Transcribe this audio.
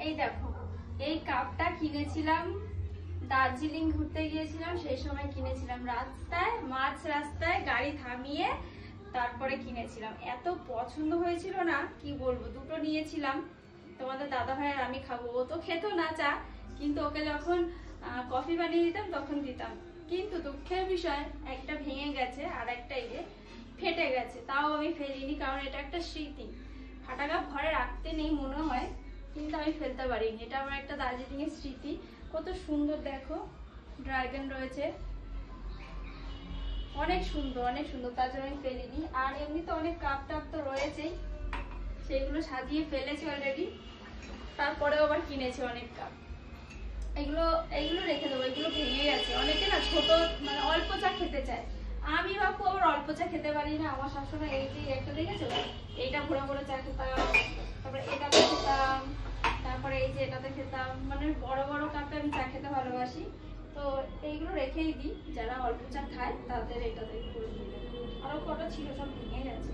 এই দেখো, এই কাপটা কিনেছিলাম দার্জিলিং ঘুরতে গিয়েছিলাম, সেই সময় কিনেছিলাম রাস্তায়, মাঝ রাস্তায় গাড়ি থামিয়ে তারপরে কিনেছিলাম। এত পছন্দ হয়েছিল না কি বলবো, দুটো নিয়েছিলাম। তোমাদের দাদা ভাই আর আমি খাবো, ও তো খেতো না চা, কিন্তু ওকে যখন কফি বানিয়ে দিতাম তখন দিতাম। কিন্তু দুঃখের বিষয় একটা ভেঙে গেছে আর একটা এই যে ফেটে গেছে, তাও আমি ফেলিনি, কারণ এটা একটা স্মৃতি। ফাটা কাপ ঘরে রাখতে নেই মনে হয়, কিন্তু আমি ফেলতে পারিনি, এটা আমার একটা দার্জিলিং এর স্মৃতি। কত সুন্দর দেখো, ড্রাগন রয়েছে, অনেক সুন্দর অনেক সুন্দর, তার জন্য আমি ফেলিনি। আর এমনিতে অনেক কাপ টাপ তো রয়েছেই, সেগুলো সাজিয়ে ফেলেছি অলরেডি, তারপরে আবার কিনেছি অনেক কাপ। এগুলো এগুলো রেখে দেবো, এগুলো ভেঙে গেছে। অনেকে না ছোট মানে অল্প চা খেতে চায়, আমি বাপু আবার অল্প চা খেতে পারি না। আমার শাশুড়ি এই যে একটা দেখেছো, এইটা ভরে ভরে চা খেতাম, তারপরে এটাতে খেতাম, তারপরে এই যে এটাতে খেতাম, মানে বড় বড় কাপে আমি চা খেতে ভালোবাসি। তো এইগুলো রেখেই দিই, যারা অল্প চা খায় তাদের এটাতে করে দিই। আরো কটা ছিল, সব ভেঙে গেছে।